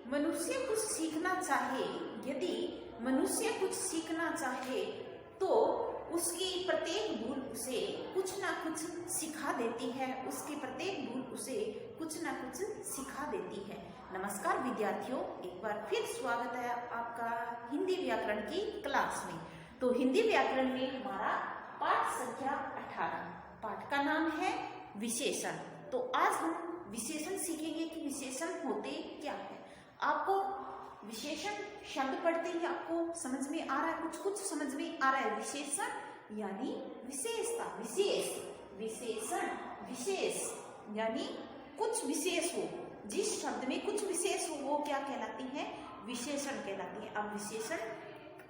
मनुष्य कुछ सीखना चाहे, यदि मनुष्य कुछ सीखना चाहे तो उसकी प्रत्येक भूल उसे कुछ ना कुछ सिखा देती है। उसकी प्रत्येक भूल उसे कुछ ना कुछ सिखा देती है। नमस्कार विद्यार्थियों, एक बार फिर स्वागत है आपका हिंदी व्याकरण की क्लास में। तो हिंदी व्याकरण में हमारा पाठ संख्या 18, पाठ का नाम है विशेषण। तो आज हम विशेषण सीखेंगे कि विशेषण होते क्या है। आपको विशेषण शब्द पढ़ते ही आपको समझ में आ रहा है, कुछ समझ में आ रहा है। विशेषण यानी विशेषता, विशेष, विशेषण, विशेष यानी कुछ विशेष हो। जिस शब्द में कुछ विशेष हो वो क्या कहलाती है? विशेषण कहलाती है। अब विशेषण,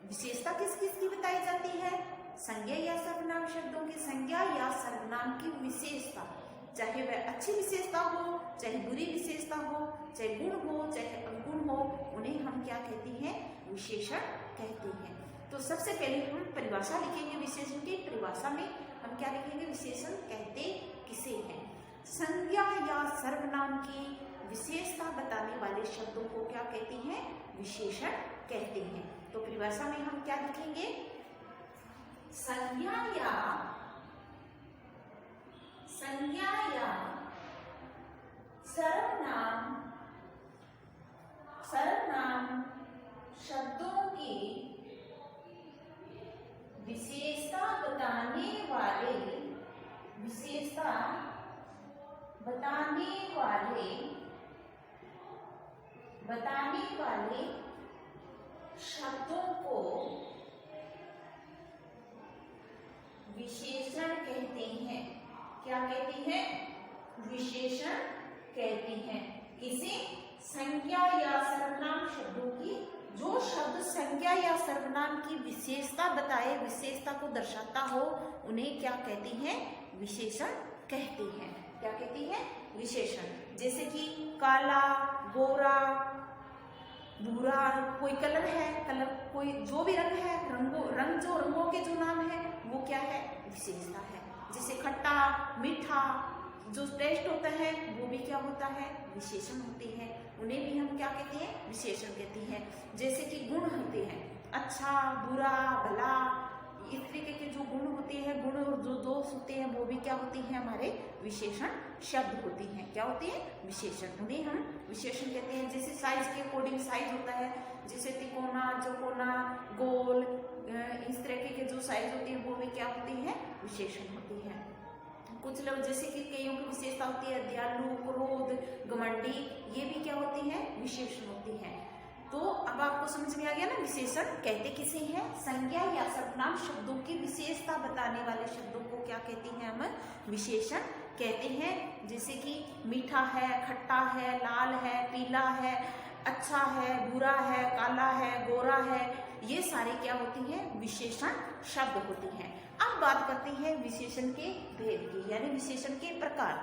विशेषता किस किस की बताई जाती है? संज्ञा या सर्वनाम शब्दों की संज्ञा या सर्वनाम की विशेषता, चाहे वह अच्छी विशेषता हो, चाहे बुरी विशेषता हो, चाहे गुण हो, चाहे अवगुण हो, उन्हें हम क्या कहते हैं? विशेषण कहते हैं। तो सबसे पहले हम परिभाषा लिखेंगे विशेषण की। परिभाषा में हम क्या लिखेंगे? विशेषण कहते किसे हैं? संज्ञा या सर्वनाम की विशेषता बताने वाले शब्दों को क्या कहते हैं? विशेषण कहते हैं। तो परिभाषा में हम क्या लिखेंगे? संज्ञा या सर्वनाम शब्दों की विशेषता बताने वाले शब्दों को विशेषण कहते हैं। क्या कहते हैं? विशेषण कहते हैं। किसे? संज्ञा या सर्वनाम शब्दों की, जो शब्द संज्ञा या सर्वनाम की विशेषता बताए, विशेषता को दर्शाता हो, उन्हें क्या कहते हैं? विशेषण कहते हैं। क्या कहते हैं? विशेषण। जैसे कि काला, गोरा, भूरा, कोई कलर है, कलर कोई जो भी रंग है, रंगों के जो नाम है वो क्या है? विशेषता है। जैसे खट्टा, मीठा, जो टेस्ट होता है वो भी क्या होता है? विशेषण होते हैं। उन्हें भी हम क्या कहते हैं? विशेषण कहते हैं। जैसे कि गुण होते हैं, अच्छा, बुरा, भला, इस तरीके के जो गुण होते हैं, गुण और जो दोष होते हैं वो भी क्या होते हैं? हमारे विशेषण शब्द होते हैं। क्या होते हैं? विशेषण। उन्हें हम विशेषण कहते हैं। जैसे साइज के अकॉर्डिंग साइज होता है, जैसे तिकोना, चौकोना, गोल, इस तरीके के जो साइज होती है वो भी क्या होती है? विशेषण होती है। कुछ लोग जैसे कि कईयों की विशेषता होती है दयालु, क्रोध, घमंडी, ये भी क्या होती है? विशेषण होती है। तो अब आपको समझ में आ गया ना विशेषण कहते किसे हैं? संज्ञा या सर्वनाम शब्दों की विशेषता बताने वाले शब्दों को क्या कहते हैं? हम विशेषण कहते हैं। जैसे कि मीठा है, खट्टा है, लाल है, पीला है, अच्छा है, बुरा है, काला है, गोरा है, ये सारे क्या होती हैं? विशेषण शब्द होती हैं। अब बात करते हैं विशेषण के भेद की, यानी विशेषण के प्रकार।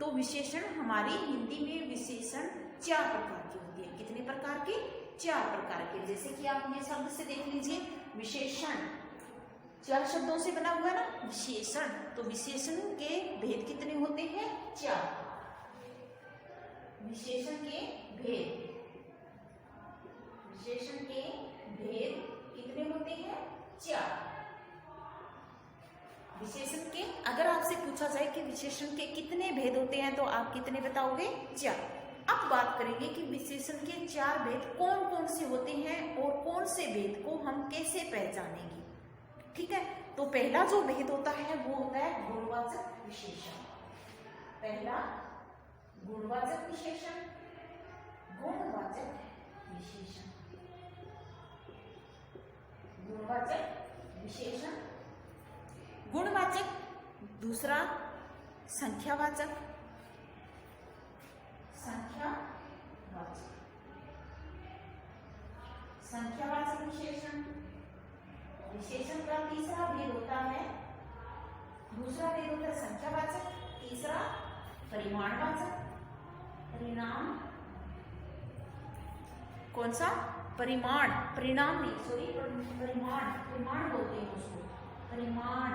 तो विशेषण हमारी हिंदी में विशेषण 4 प्रकार की होती है। कितने प्रकार के? 4 प्रकार के। जैसे कि आप ये शब्द से देख लीजिए, विशेषण 4 शब्दों से बना हुआ है ना, विशेषण। तो विशेषण के भेद कितने होते हैं? 4। विशेषण के भेद, विशेषण के भेद कितने होते हैं? 4। विशेषण के, अगर आपसे पूछा जाए कि विशेषण के कितने भेद होते हैं तो आप कितने बताओगे? 4। अब बात करेंगे कि विशेषण के 4 भेद कौन कौन से होते हैं और कौन से भेद को हम कैसे पहचानेंगे। ठीक है, तो पहला जो भेद होता है वो होता है गुणवाचक विशेषण। पहला गुणवाचक विशेषण, गुणवाचक विशेषण, गुणवाचक विशेषण, गुणवाचक। दूसरा संख्यावाचक, संख्यावाचक, संख्यावाचक विशेषण। विशेषण का तीसरा भेद होता है, दूसरा भेद होता है संख्यावाचक, तीसरा परिमाणवाचक। परिणाम, कौन सा? परिमाण, परिणाम नहीं, सॉरी, परिमाण, परिमाण बोलते हैं उसको, परिमाण,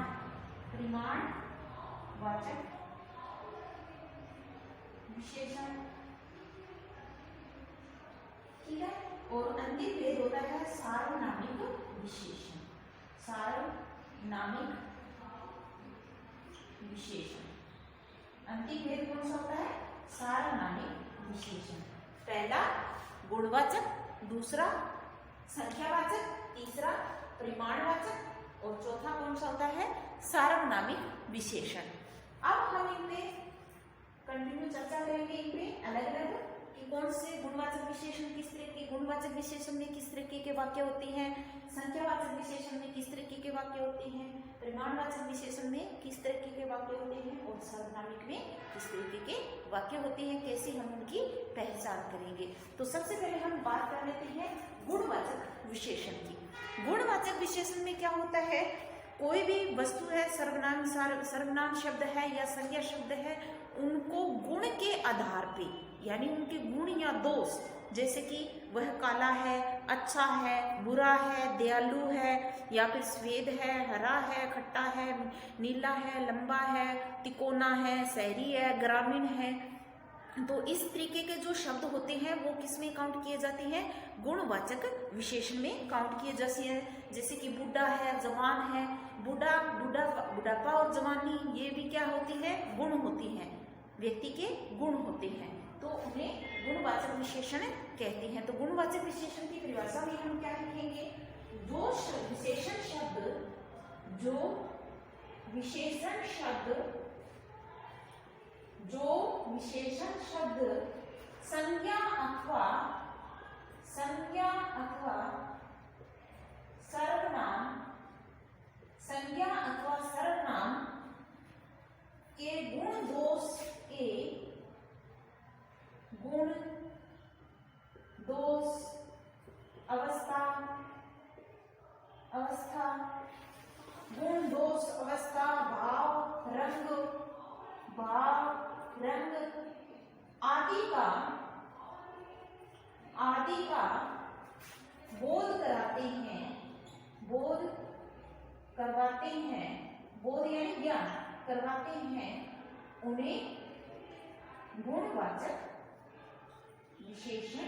परिमाणवाचक विशेषण। ठीक है। और अंतिम भेद होता है सार्वनामिक विशेषण। सार्वनामिक विशेषण, अंतिम भेद कौन सा होता है? सार्वनामिक विशेषण। पहला गुणवाचक, दूसरा संख्यावाचक, तीसरा परिमाणवाचक और चौथा कौन सा होता है? सार्वनामिक विशेषण। अब हम इनपे कंटिन्यू चर्चा करेंगे, इनपे अलग अलग कि कौन से गुणवाचक विशेषण किस तरह के, गुणवाचक विशेषण में किस तरीके के वाक्य होते हैं, संख्यावाचक विशेषण में किस तरीके के वाक्य होते हैं, परिमाणवाचक विशेषण में किस तरीके के वाक्य होते हैं और सार्वनामिक में किस तरीके के वाक्य होते हैं, कैसे हम उनकी पहचान करेंगे। तो सबसे पहले हम बात कर लेते हैं गुणवाचक विशेषण की। गुणवाचक विशेषण में क्या होता है? कोई भी वस्तु है, सर्वनाम शब्द है या संज्ञा शब्द है, उनको गुण के आधार पे, यानी उनके गुण या दोष, जैसे कि वह काला है, अच्छा है, बुरा है, दयालु है, या फिर श्वेत है, हरा है, खट्टा है, नीला है, लंबा है, तिकोना है, शहरी है, ग्रामीण है, तो इस तरीके के जो शब्द होते हैं वो किसमें काउंट किए जाते हैं? गुणवाचक विशेषण में काउंट किए जाते हैं। जैसे कि बूढ़ा है, जवान है, बुढ़ापा और जवानी, ये भी क्या होती है? गुण होती हैं, व्यक्ति के गुण होते हैं, तो उन्हें गुणवाचक विशेषण कहते हैं। तो गुणवाचक विशेषण की परिभाषा में हम क्या लिखेंगे? जो विशेषण शब्द संज्ञा अथवा सर्वनाम के गुण दोष अवस्था गुण दोष अवस्था भाव रंग आदि का बोध यानी ज्ञान करवाते हैं, उन्हें गुणवाचक विशेषण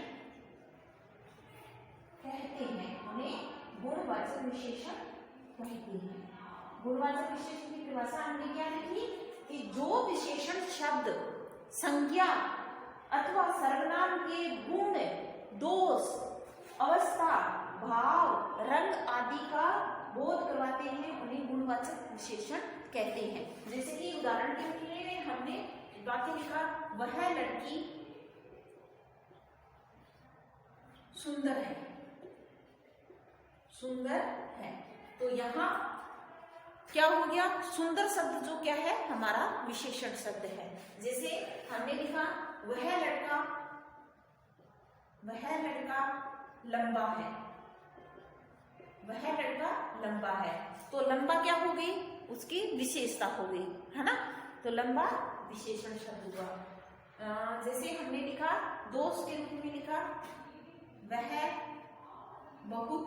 कहते हैं। गुणवाचक विशेषण की परिभाषा हमने क्या लिखी कि जो विशेषण शब्द संज्ञा अथवा सर्वनाम के गुण दोष अवस्था भाव रंग आदि का बोध करवाते हैं, उन्हें गुणवाचक विशेषण कहते हैं। जैसे कि उदाहरण के लिए हमने वाक्य लिखा, वह लड़की सुंदर है, तो यहाँ क्या हो गया? सुंदर शब्द जो क्या है? हमारा विशेषण शब्द है। जैसे हमने लिखा, वह लड़का लंबा है, तो लंबा क्या हो गई? उसकी विशेषता हो गई, है ना? तो लंबा विशेषण शब्द हुआ। जैसे हमने लिखा, दोष के रूप में लिखा, वह बहुत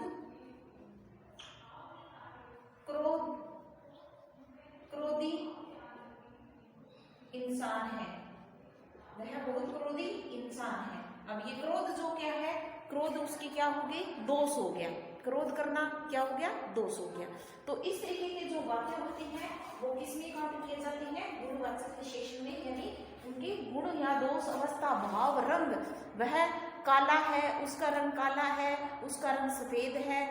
क्रोधी इंसान है, अब ये क्रोध जो क्या है? क्रोध उसकी क्या हो गई? दोष हो गया। क्रोध करना क्या हो गया? दोष हो गया। तो इस तरीके के जो वाक्य होते हैं वो किसमें काउंट किए जाते हैं? गुणवाचक विशेषण में, यानी उनके गुण या दोष अवस्था भाव रंग, वह काला है, उसका रंग काला है, उसका रंग सफेद है,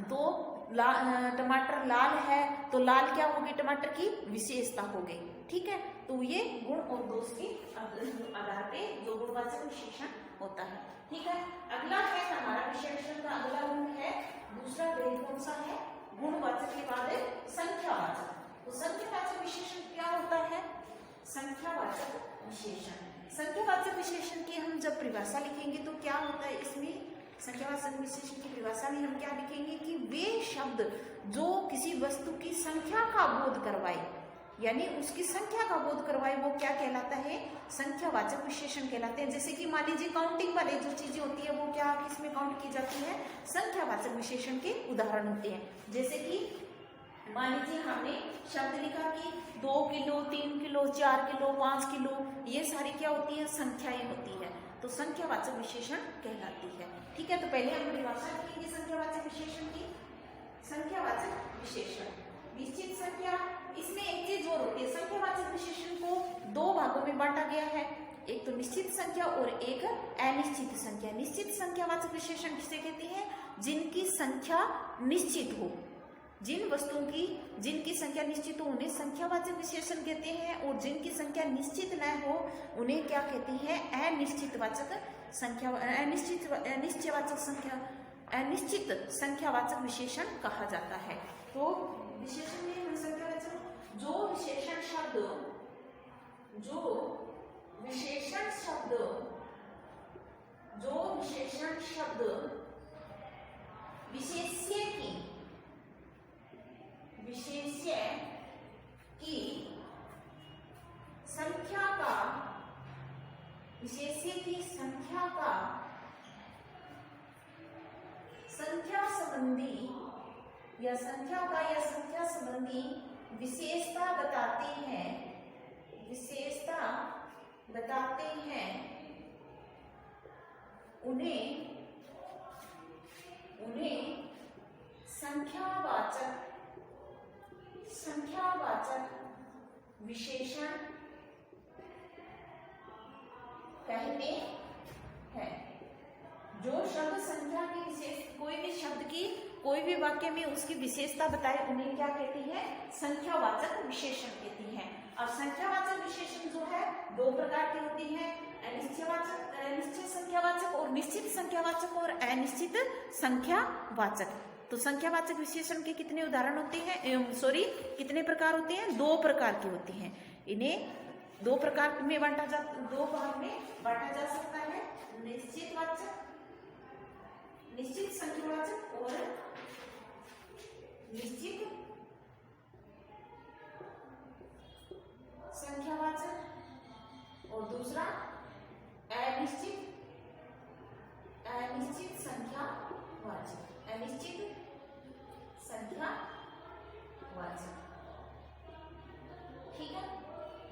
तो टमाटर लाल है, तो लाल क्या हो गई? टमाटर की विशेषता हो गई। ठीक है, तो ये गुण और दोष के आधार पे जो गुणवाचक विशेषण होता है। ठीक है, अगला है हमारा विशेषण का अगला गुण है, दूसरा भेद कौन सा है? गुणवाचक के बाद संख्यावाचक। तो संख्यावाचक विशेषण क्या होता है? संख्यावाचक विशेषण की हम जब परिभाषा लिखेंगे तो क्या होता है इसमें? संख्यावाचक विशेषण की परिभाषा में हम क्या लिखेंगे कि वे शब्द जो किसी वस्तु की संख्या का बोध करवाए, यानी उसकी संख्या का बोध करवाए, वो क्या कहलाता है? संख्यावाचक विशेषण कहलाते हैं। जैसे कि मान लीजिए काउंटिंग वाले जो चीजें होती है वो क्या किसमें काउंट की जाती है? संख्यावाचक विशेषण के उदाहरण होते हैं। जैसे कि मान लीजिए हमने शब्द लिखा कि 2 किलो, 3 किलो, 4 किलो, 5 किलो, ये सारी क्या होती है? संख्याएं होती है। तो संख्यावाचक विशेषण कहलाती है। ठीक है, तो पहले हम परिभाषा लिखेंगे संख्यावाचक विशेषण की। संख्यावाचक विशेषण निश्चित संख्या, इसमें एक चीज और होती है, संख्यावाचक विशेषण को दो भागों में बांटा गया है, एक तो निश्चित संख्या और एक अनिश्चित संख्या। निश्चित संख्यावाचक विशेषण किसे कहते हैं? जिनकी संख्या निश्चित हो, जिन वस्तुओं की जिनकी संख्या निश्चित हो उन्हें संख्यावाचक विशेषण कहते हैं, और जिनकी संख्या निश्चित न हो उन्हें क्या कहते हैं? अनिश्चितवाचक संख्या, अनिश्चित संख्यावाचक विशेषण कहा जाता है। तो विशेषण में संख्यावाचक जो विशेषण शब्द विशेष्य की संख्या का, विशेष्य की संख्या का संख्या संबंधी या संख्या संबंधी विशेषता बताते हैं, उन्हें संख्यावाचक विशेषण कहते हैं। जो शब्द संख्या की विशेष, कोई भी शब्द की कोई भी वाक्य में उसकी विशेषता बताए उन्हें क्या कहती है? संख्यावाचक विशेषण कहती हैं। और संख्यावाचक विशेषण जो है दो प्रकार की होती है, निश्चित संख्यावाचक और निश्चित संख्यावाचक और अनिश्चित संख्यावाचक। तो संख्यावाचक विशेषण के कितने उदाहरण होते हैं, कितने प्रकार होते हैं? दो प्रकार के होते हैं। इन्हें दो प्रकार में दो भाग में बांटा जा सकता है, निश्चित संख्यावाचक और निश्चित संख्यावाचक, और दूसरा अनिश्चित संख्यावाचक। ठीक है,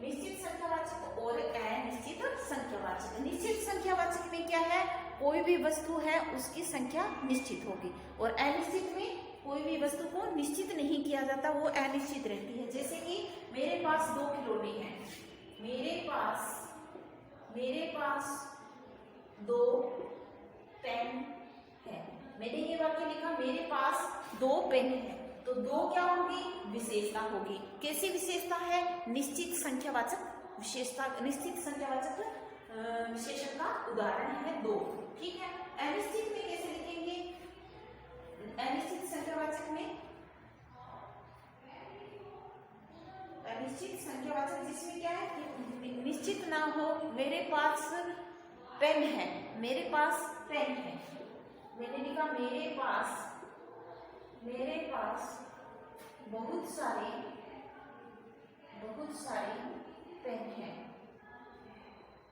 निश्चित संख्यावाचक और अनिश्चित संख्यावाचक। निश्चित संख्यावाचक में क्या है? कोई भी वस्तु है उसकी संख्या निश्चित होगी, और अनिश्चित में कोई भी वस्तु को निश्चित नहीं किया जाता, वो अनिश्चित रहती है। जैसे कि मेरे पास 2 खिलौने हैं, मेरे पास 2 पेन है। मैंने ये वाक्य लिखा, मेरे पास 2 पेन है, तो 2 क्या होगी? विशेषता होगी। कैसी विशेषता है? निश्चित संख्यावाचक विशेषता, निश्चित संख्यावाचक विशेषण का उदाहरण है 2। ठीक है, अनिश्चित में कैसे लिखेंगे? अनिश्चित संख्यावाचक में, अनिश्चित संख्यावाचक जिसमें क्या है कि निश्चित ना हो, मेरे पास पेन है, मैंने लिखा मेरे पास बहुत सारे पेन हैं।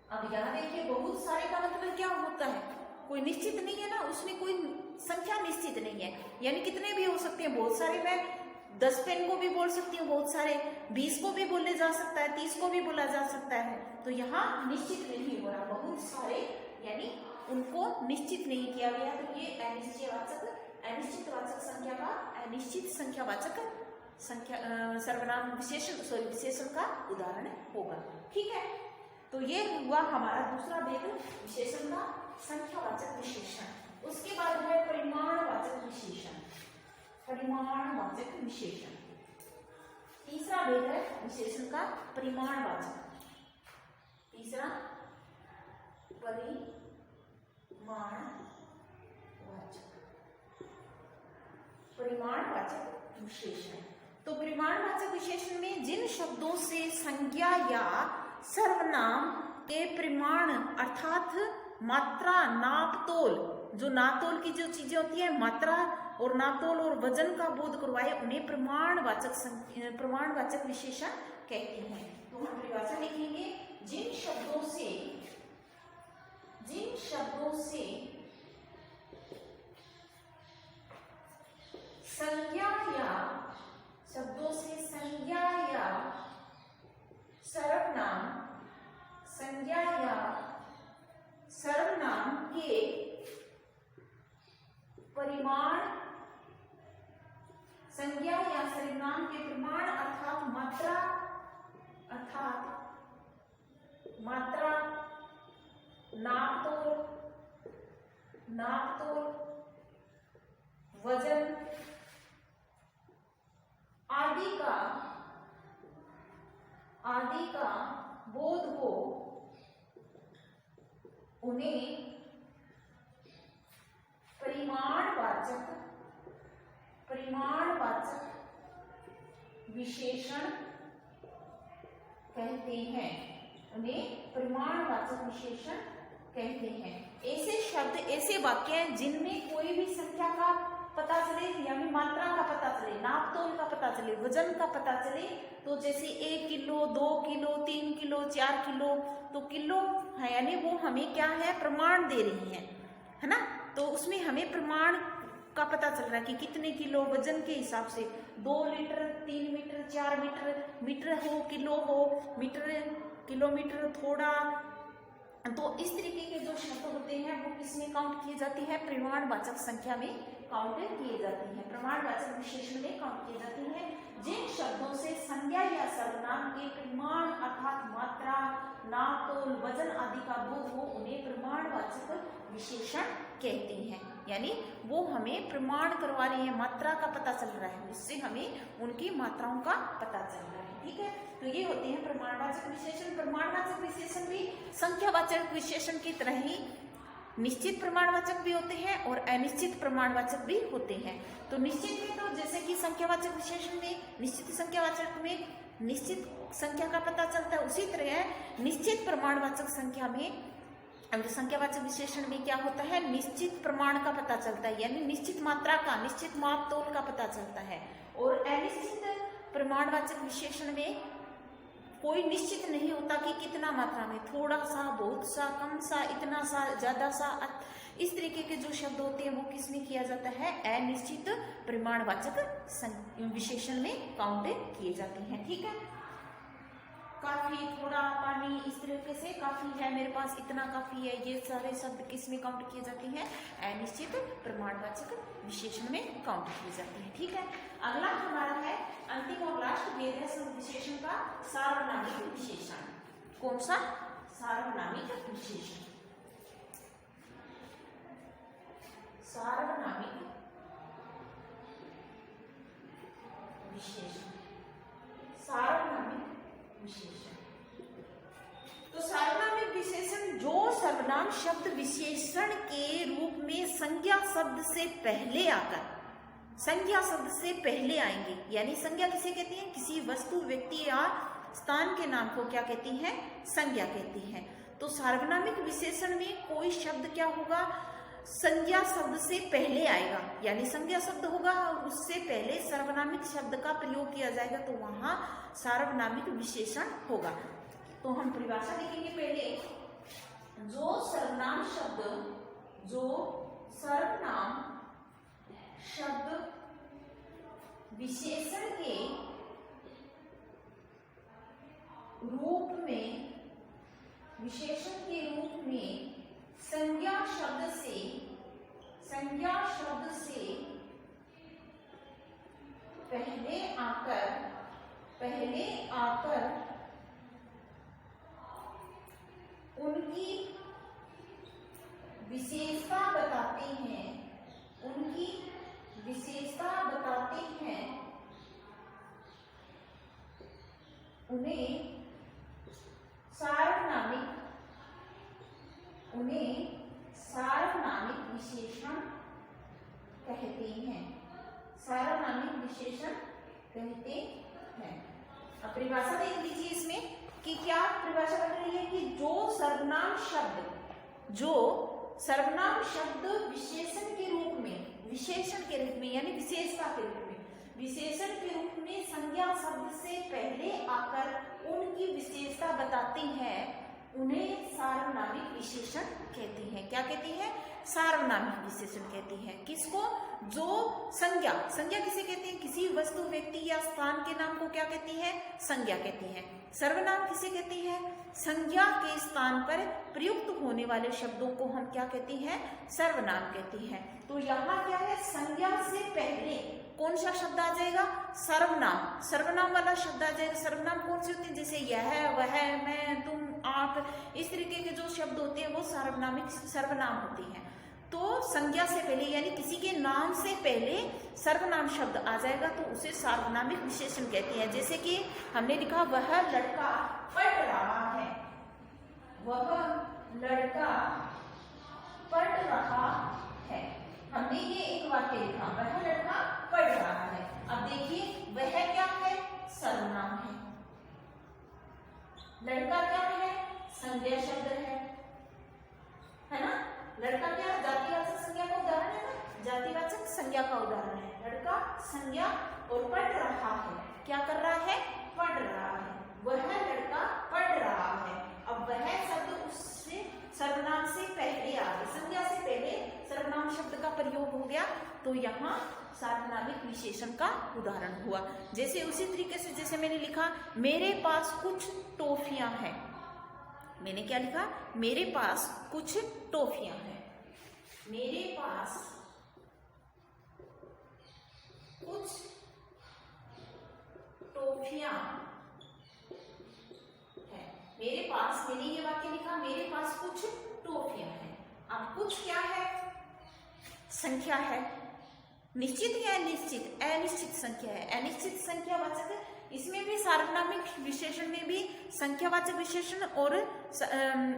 अब यहाँ देखिए, बहुत सारे का मतलब क्या होता है? कोई निश्चित नहीं है ना, उसमें कोई संख्या निश्चित नहीं है, यानी कितने भी हो सकते हैं। बहुत सारे, मैं 10 पेन को भी बोल सकती हूँ, बहुत सारे 20 को भी बोले जा सकता है, 30 को भी बोला जा सकता है। तो यहाँ निश्चित नहीं हो रहा, बहुत सारे यानी उनको निश्चित नहीं किया गया, तो ये अनिश्चितवाचक संख्या का अनिश्चित संख्यावाचक सर्वनाम विशेषण का उदाहरण होगा। ठीक है, तो ये हुआ हमारा दूसरा भेद विशेषण का, संख्यावाचक विशेषण। उसके बाद है परिमाणवाचक विशेषण। तीसरा भेद है विशेषण का परिमाणवाचक। तीसरा परिमाणवाचक विशेषण। तो परिमाणवाचक विशेषण में जिन शब्दों से संज्ञा या सर्वनाम के परिमाण अर्थात मात्रा, नापतोल, जो नापतोल की जो चीजें होती है, मात्रा और नापतोल और वजन का बोध करवाए, उन्हें प्रमाणवाचक विशेषण कहते हैं। तो हम परिभाषा लिखेंगे, जिन शब्दों से संज्ञा या सर्वनाम परिमाण, संज्ञा या सर्वनाम के प्रमाण अर्थात मात्रा, नापतोल, वजन आदि का बोध हो, उन्हें परिमाणवाचक विशेषण कहते हैं। उन्हें परिमाणवाचक विशेषण कहते हैं। ऐसे शब्द, ऐसे वाक्य हैं जिनमें कोई भी संख्या का पता चले, यानी मात्रा का पता चले, नापतोल का पता चले, वजन का पता चले। तो जैसे 1 किलो, 2 किलो, 3 किलो, 4 किलो, तो किलो है यानी वो हमें क्या है, प्रमाण दे रही है ना। तो उसमें हमें प्रमाण का पता चल रहा है कि कितने किलो, वजन के हिसाब से 2 लीटर, 3 मीटर, 4 मीटर, मीटर हो, किलो हो, मीटर, किलोमीटर, थोड़ा। तो इस तरीके के जो शब्द होते हैं वो किसमें काउंट किए जाती है, परिमाणवाचक संख्या में काउंट किए जाती है, प्रमाणवाचक विशेषण में काउंट किए जाती है। जिन शब्दों से संज्ञा या सर्वनाम के परिमाण अर्थात मात्रा, नापतोल, वजन आदि का बोध हो, उन्हें प्रमाणवाचक विशेषण कहते हैं। यानी वो हमें प्रमाण करवा रही है, मात्रा का पता चल रहा है, उससे हमें उनकी मात्राओं का पता चल रहा है। ठीक है, तो ये होते हैं प्रमाणवाचक विशेषण। प्रमाणवाचक विशेषण भी संख्यावाचक विशेषण की तरह ही निश्चित प्रमाणवाचक भी होते हैं और अनिश्चित प्रमाणवाचक भी होते हैं। तो निश्चित में तो जैसे कि संख्यावाचक विशेषण में, निश्चित संख्यावाचक में निश्चित संख्या का पता चलता है, उसी तरह निश्चित प्रमाणवाचक संख्या में, संख्यावाचक विशेषण में क्या होता है, निश्चित प्रमाण का पता चलता है, यानी निश्चित मात्रा का, निश्चित मापतोल का पता चलता है। और अनिश्चित प्रमाणवाचक विशेषण में कोई निश्चित नहीं होता कि कितना मात्रा में, थोड़ा सा, बहुत सा, कम सा, इतना सा, ज्यादा सा, इस तरीके के जो शब्द होते हैं वो किसमें किया जाता है, अनिश्चित प्रमाणवाचक विशेषण में काउंट किए जाते हैं। ठीक है, काफी, थोड़ा, पानी, इस तरीके से काफी है मेरे पास, इतना काफी है, ये सारे शब्द किसमें काउंट किए जाते हैं, अनिश्चित प्रमाणवाचक विशेषण में काउंट किए जाते हैं। ठीक है, अगला हमारा है अंतिम और लास्ट वेद है विशेषण का सार्वनामिक विशेषण। कौन सा, सार्वनामिक विशेषण। सार्वनामिक विशेषण, सार्वनामिक विशेषण। तो सार्वनामिक विशेषण जो सर्वनाम शब्द विशेषण के रूप में संज्ञा शब्द से पहले आकर, संज्ञा शब्द से पहले आएंगे, यानी संज्ञा किसे कहती है, किसी वस्तु, व्यक्ति या स्थान के नाम को क्या कहती है, संज्ञा कहती है। तो सार्वनामिक विशेषण में कोई शब्द क्या होगा, संज्ञा शब्द से पहले आएगा, यानी संज्ञा शब्द होगा और उससे पहले सर्वनामिक शब्द का प्रयोग किया जाएगा, तो वहां सार्वनामिक विशेषण होगा। तो हम परिभाषा देखेंगे पहले। जो सर्वनाम शब्द विशेषण के रूप में, संज्ञा शब्द से पहले आकर उनकी विशेषता बताते हैं, उन्हें सार्वनामिक विशेषण कहते हैं। सार्वनामिक विशेषण कहते हैं। अब परिभाषा देख लीजिए इसमें कि क्या परिभाषा बन रही है कि जो सर्वनाम शब्द विशेषण के रूप में, यानी विशेषता के रूप में, विशेषण के रूप में संज्ञा शब्द से पहले आकर उनकी विशेषता बताती हैं, उन्हें सार्वनामिक विशेषण कहती हैं। क्या कहती है, सार्वनामिक विशेषण कहती है। किसको, जो संज्ञा किसे कहते हैं, किसी वस्तु, व्यक्ति या स्थान के नाम को क्या कहती है, संज्ञा कहती है। सर्वनाम किसे कहती है, संज्ञा के स्थान पर प्रयुक्त होने वाले शब्दों को हम क्या कहते हैं? सर्वनाम कहते हैं। तो यहाँ क्या है? संज्ञा से पहले कौन सा शब्द आ जाएगा? सर्वनाम। सर्वनाम वाला शब्द आ जाएगा। सर्वनाम कौन से होते हैं? जैसे यह, वह, मैं, तुम, आप, इस तरीके के जो शब्द होते हैं वो सर्वनाम होते हैं। तो संज्ञा से पहले यानी किसी के नाम से पहले सर्वनाम शब्द आ जाएगा तो उसे सार्वनामिक विशेषण कहते हैं। जैसे कि हमने लिखा वह लड़का पढ़ रहा है, वह लड़का पढ़ रहा है। हमने ये एक वाक्य लिखा, वह लड़का पढ़ रहा है। अब देखिए वह क्या है? सर्वनाम है। लड़का क्या है? संज्ञा शब्द है ना? लड़का क्या? जातिवाचक संज्ञा का उदाहरण है ना? जातिवाचक संज्ञा का उदाहरण है। लड़का संज्ञा और पढ़ रहा है, क्या कर रहा है? पढ़ रहा है। वह लड़का पढ़ रहा है। अब वह शब्द उससे सर्वनाम से पहले आ गया, संज्ञा से पहले सर्वनाम शब्द का प्रयोग हो गया तो यहाँ सार्वनामिक विशेषण का उदाहरण हुआ। जैसे उसी तरीके से जैसे मैंने लिखा मेरे पास कुछ टॉफियां हैं। मैंने क्या लिखा? मेरे पास कुछ टॉफियां हैं। मेरे पास कुछ टॉफियां है। मेरे पास, मैंने ये वाक्य लिखा मेरे पास कुछ टॉफियां हैं। अब कुछ क्या है? संख्या है। निश्चित या अनिश्चित? अनिश्चित संख्या है। अनिश्चित संख्यावाचक, इसमें भी सार्वनामिक विशेषण में भी संख्यावाचक विशेषण और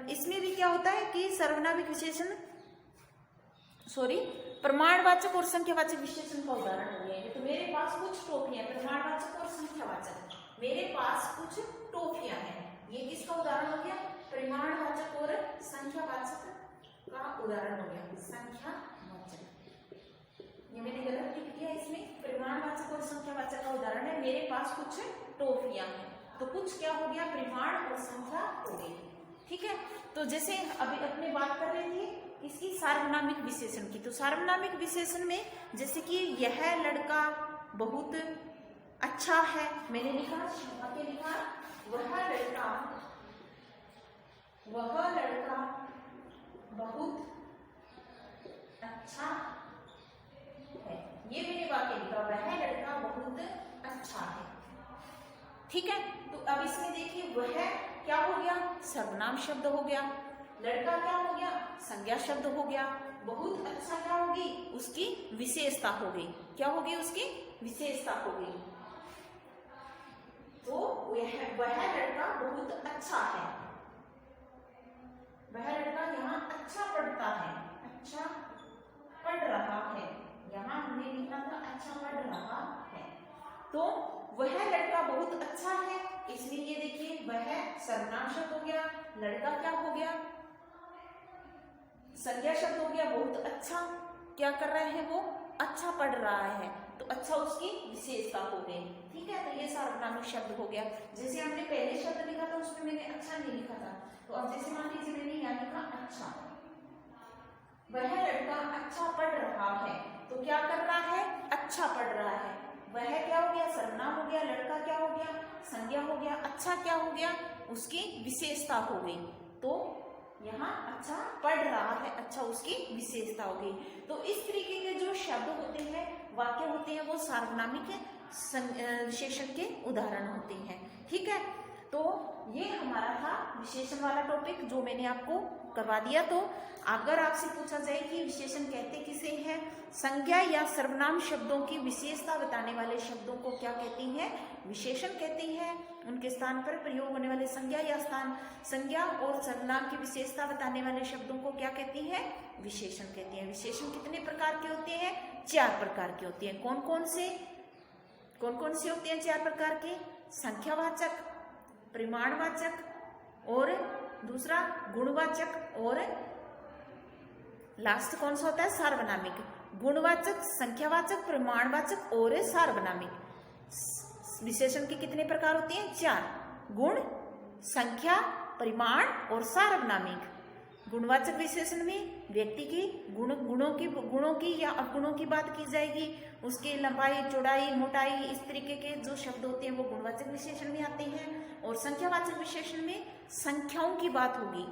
इसमें भी क्या होता है कि सर्वनामिक विशेषण प्रमाणवाचक और संख्यावाचक विशेषण का उदाहरण हो गया। तो मेरे पास कुछ टॉफियां, प्रमाणवाचक और संख्यावाचक। मेरे पास कुछ टॉफियां हैं, ये किसका उदाहरण हो गया? प्रमाणवाचक और संख्यावाचक का उदाहरण हो गया। संख्यावाचक, ये मैंने गलत लिख दिया, इसमें प्रमाणवाचक और संख्यावाचक का उदाहरण है। मेरे पास कुछ टॉफियां हैं, तो कुछ क्या हो गया? प्रमाण और संख्या हो गई। ठीक है। तो जैसे अभी अपने बात कर रहे थे इसकी सार्वनामिक विशेषण की, तो सार्वनामिक विशेषण में जैसे कि यह लड़का बहुत अच्छा है, मैंने लिखा वह लड़का बहुत अच्छा है। ये मैंने वाक्य लिखा, वह लड़का बहुत अच्छा है। ठीक है। तो अब इसमें देखिए वह क्या हो गया? सर्वनाम शब्द हो गया। लड़का क्या हो गया? संज्ञा शब्द हो गया। बहुत अच्छा क्या होगी? उसकी विशेषता हो गई। क्या होगी? उसकी विशेषता हो गई। तो वह लड़का बहुत अच्छा है। वह लड़का यहाँ अच्छा पढ़ता है, अच्छा पढ़ रहा है। यहाँ हमने लिखा था अच्छा पढ़ रहा है। तो वह लड़का बहुत अच्छा है, इसलिए ये देखिए वह सर्वनाम शब्द हो गया। लड़का क्या हो गया? संज्ञा शब्द हो गया। बहुत अच्छा क्या कर रहे हैं? वो अच्छा पढ़ रहा है, तो अच्छा उसकी विशेषता हो गई। ठीक है। तो ये सार्वनामिक शब्द हो गया। जैसे हमने पहले शब्द लिखा था उसमें मैंने अच्छा नहीं लिखा था, तो अब जैसे मान लीजिए मैंने यहाँ लिखा अच्छा, वह लड़का अच्छा पढ़ रहा है, तो क्या कर रहा है? अच्छा पढ़ रहा है। वह क्या हो गया? सर्वनाम हो गया। लड़का क्या हो गया? संज्ञा हो गया। अच्छा क्या हो गया? उसकी विशेषता हो गई। तो यहाँ अच्छा पढ़ रहा है, अच्छा उसकी विशेषता हो गई। तो इस तरीके के जो शब्द होते हैं, वाक्य होते हैं, वो सार्वनामिक विशेषण के उदाहरण होते हैं। ठीक है। तो ये हमारा था विशेषण वाला टॉपिक जो मैंने आपको करवा दिया। तो अगर आपसे पूछा जाए कि विशेषण कहते किसे हैं, संज्ञा या सर्वनाम शब्दों की विशेषता बताने वाले शब्दों को क्या कहती हैं? विशेषण कहती हैं। उनके स्थान पर प्रयोग होने वाले संज्ञा और सर्वनाम की विशेषता बताने वाले शब्दों को क्या कहती हैं? विशेषण कहती हैं। विशेषण कितने प्रकार के होते हैं? 4 प्रकार के होते हैं। कौन कौन से होते हैं 4 प्रकार के? संख्यावाचक, परिमाणवाचक और दूसरा गुणवाचक, और लास्ट कौन सा होता है? सार्वनामिक। गुणवाचक, संख्यावाचक, परिमाणवाचक और सार्वनामिक। विशेषण के कितने प्रकार होते हैं? 4। गुण, संख्या, परिमाण और सार्वनामिक। गुणवाचक विशेषण में व्यक्ति के गुणों की या अवगुणों की बात की जाएगी। उसके लंबाई, चौड़ाई, मोटाई, इस तरीके के जो शब्द होते हैं वो गुणवाचक विशेषण में आते हैं। और संख्यावाचक विशेषण में संख्याओं की बात होगी।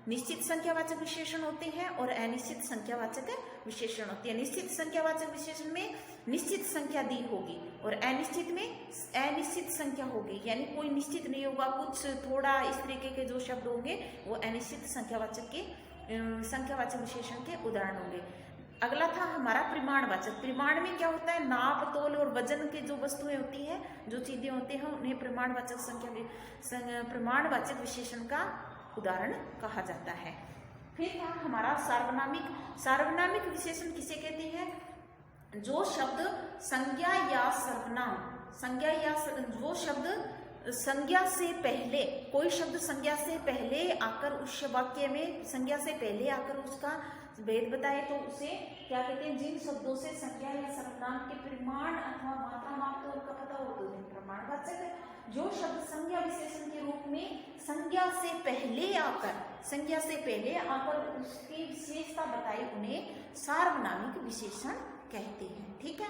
निश्चित संख्यावाचक विशेषण होते हैं और अनिश्चित संख्यावाचक विशेषण होते हैं। निश्चित संख्यावाचक विशेषण में निश्चित संख्या दी होगी और अनिश्चित में अनिश्चित संख्या होगी, यानी कोई निश्चित नहीं होगा, कुछ थोड़ा इस तरीके के जो शब्द होंगे वो अनिश्चित संख्यावाचक विशेषण के उदाहरण होंगे। अगला था हमारा प्रमाणवाचक। प्रमाण में क्या होता है, नाप, तोल और वजन के जो वस्तुएं होती है, जो चीजें होती हैं, उन्हें प्रमाणवाचक विशेषण का उदाहरण कहा जाता है। फिर था हमारा सार्वनामिक। सार्वनामिक विशेषण किसे कहते हैं, जो शब्द संज्ञा या सर्वनाम, जो शब्द संज्ञा से पहले, कोई शब्द संज्ञा से पहले आकर उस वाक्य में संज्ञा से पहले आकर उसका भेद बताए तो उसे क्या कहते हैं, जिन शब्दों से संज्ञा या सर्वनाम के परिमाण अथवा मात्रा, माप, तोल का पता हो तो प्रमाणवाचक है। जो शब्द संज्ञा विशेषण के रूप में संज्ञा से पहले आकर उसकी विशेषता बताई उन्हें सार्वनामिक विशेषण कहते हैं। ठीक है,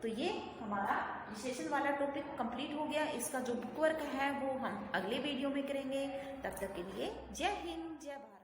तो ये हमारा विशेषण वाला टॉपिक कंप्लीट हो गया। इसका जो बुक वर्क है वो हम अगले वीडियो में करेंगे। तब तक के लिए जय हिंद, जय भारत।